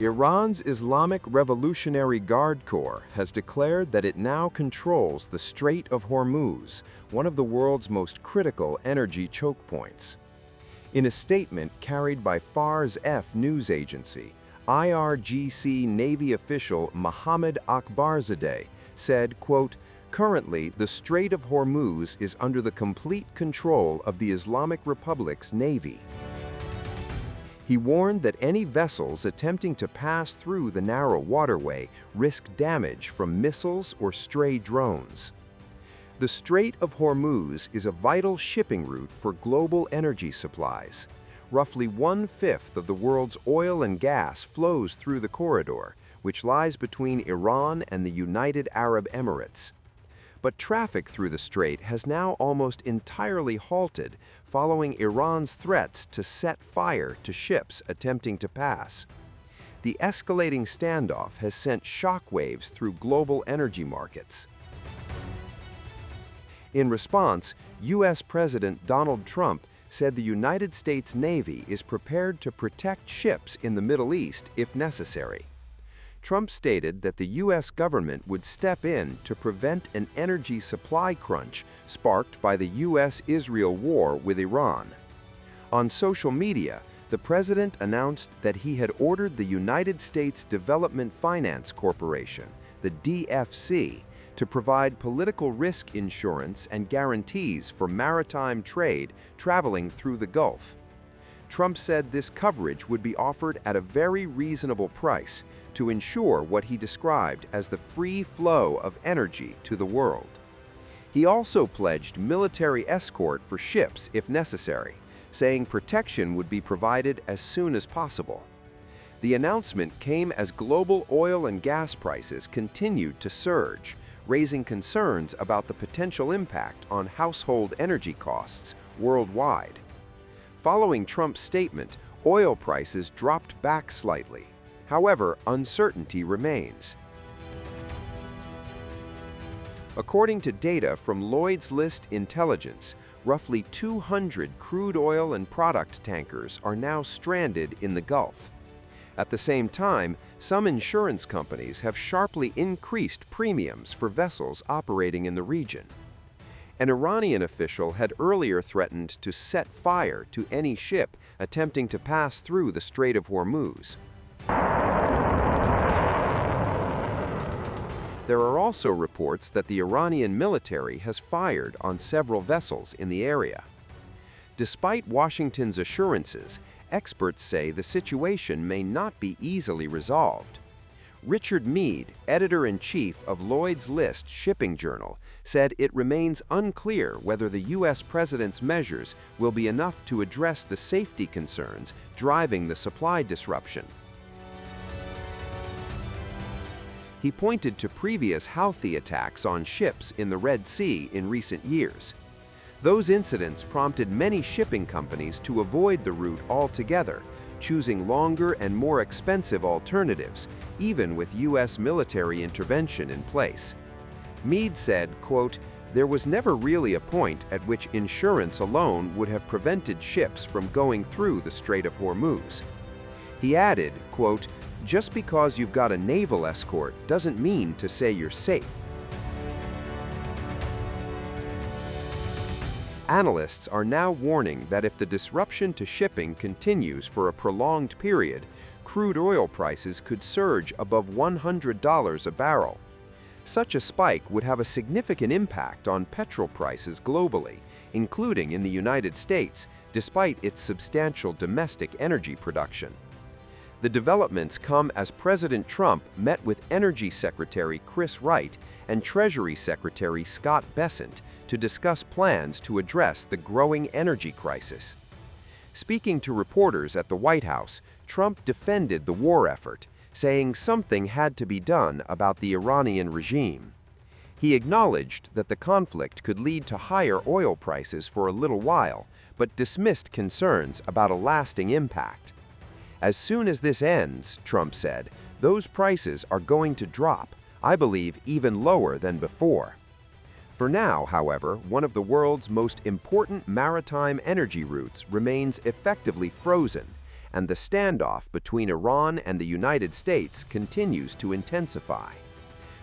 Iran's Islamic Revolutionary Guard Corps has declared that it now controls the Strait of Hormuz, one of the world's most critical energy choke points. In a statement carried by Fars F news agency, IRGC Navy official Mohammed Akbarzadeh said, quote, "Currently, the Strait of Hormuz is under the complete control of the Islamic Republic's Navy." He warned that any vessels attempting to pass through the narrow waterway risk damage from missiles or stray drones. The Strait of Hormuz is a vital shipping route for global energy supplies. Roughly 1/5 of the world's oil and gas flows through the corridor, which lies between Iran and the United Arab Emirates. But traffic through the strait has now almost entirely halted following Iran's threats to set fire to ships attempting to pass. The escalating standoff has sent shockwaves through global energy markets. In response, U.S. President Donald Trump said the United States Navy is prepared to protect ships in the Middle East if necessary. Trump stated that the U.S. government would step in to prevent an energy supply crunch sparked by the U.S.-Israel war with Iran. On social media, the president announced that he had ordered the United States Development Finance Corporation, the DFC, to provide political risk insurance and guarantees for maritime trade traveling through the Gulf. Trump said this coverage would be offered at a very reasonable price to ensure what he described as the free flow of energy to the world. He also pledged military escort for ships if necessary, saying protection would be provided as soon as possible. The announcement came as global oil and gas prices continued to surge, raising concerns about the potential impact on household energy costs worldwide. Following Trump's statement, oil prices dropped back slightly. However, uncertainty remains. According to data from Lloyd's List Intelligence, roughly 200 crude oil and product tankers are now stranded in the Gulf. At the same time, some insurance companies have sharply increased premiums for vessels operating in the region. An Iranian official had earlier threatened to set fire to any ship attempting to pass through the Strait of Hormuz. There are also reports that the Iranian military has fired on several vessels in the area. Despite Washington's assurances, experts say the situation may not be easily resolved. Richard Meade, editor-in-chief of Lloyd's List Shipping Journal, said it remains unclear whether the U.S. president's measures will be enough to address the safety concerns driving the supply disruption. He pointed to previous Houthi attacks on ships in the Red Sea in recent years. Those incidents prompted many shipping companies to avoid the route altogether, choosing longer and more expensive alternatives, even with U.S. military intervention in place. Meade said, quote, "There was never really a point at which insurance alone would have prevented ships from going through the Strait of Hormuz." He added, quote, "Just because you've got a naval escort doesn't mean to say you're safe." Analysts are now warning that if the disruption to shipping continues for a prolonged period, crude oil prices could surge above $100 a barrel. Such a spike would have a significant impact on petrol prices globally, including in the United States, despite its substantial domestic energy production. The developments come as President Trump met with Energy Secretary Chris Wright and Treasury Secretary Scott Bessent to discuss plans to address the growing energy crisis. Speaking to reporters at the White House, Trump defended the war effort, saying something had to be done about the Iranian regime. He acknowledged that the conflict could lead to higher oil prices for a little while, but dismissed concerns about a lasting impact. "As soon as this ends," Trump said, "those prices are going to drop, I believe even lower than before." For now, however, one of the world's most important maritime energy routes remains effectively frozen, and the standoff between Iran and the United States continues to intensify.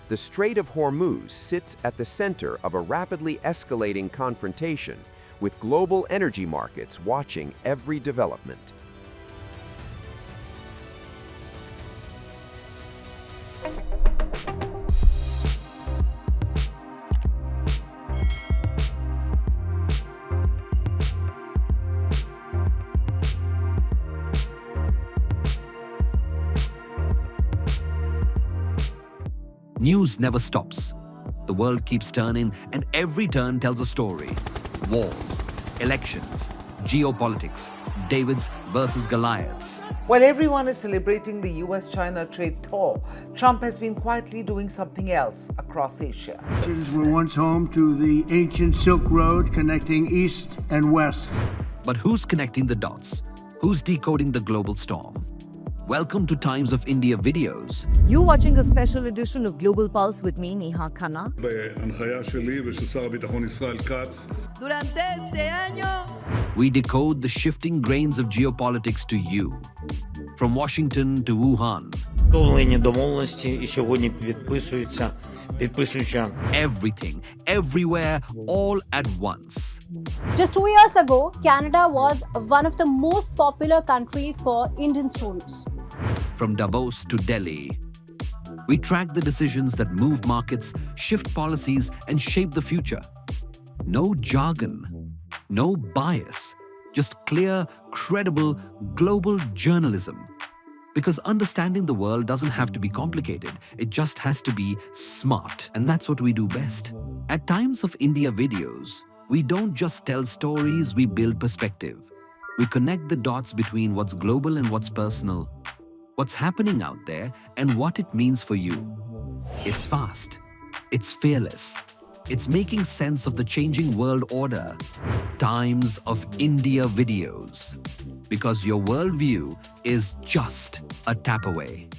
The Strait of Hormuz sits at the center of a rapidly escalating confrontation, with global energy markets watching every development. News never stops. The world keeps turning, and every turn tells a story. Wars, elections, geopolitics, Davids versus Goliaths. While everyone is celebrating the US-China trade talk, Trump has been quietly doing something else across Asia. These were once home to the ancient Silk Road connecting east and west. But who's connecting the dots? Who's decoding the global storm? Welcome to Times of India videos. You're watching a special edition of Global Pulse with me, Neha Khanna. בהנחיה שלי ושל שר הביטחון ישראל כץ. Durante este año, We decode the shifting grains of geopolitics to you. From Washington to Wuhan. Встановлені домовленості і сьогодні підписуються Everything, everywhere, all at once. Just 2 years ago, Canada was one of the most popular countries for Indian students. From Davos to Delhi, we track the decisions that move markets, shift policies, and shape the future. No jargon, no bias, just clear, credible, global journalism. Because understanding the world doesn't have to be complicated, it just has to be smart. And that's what we do best. At Times of India videos, we don't just tell stories, we build perspective. We connect the dots between what's global and what's personal, what's happening out there, and what it means for you. It's fast. It's fearless. It's making sense of the changing world order. Times of India videos. Because your worldview is just a tap away.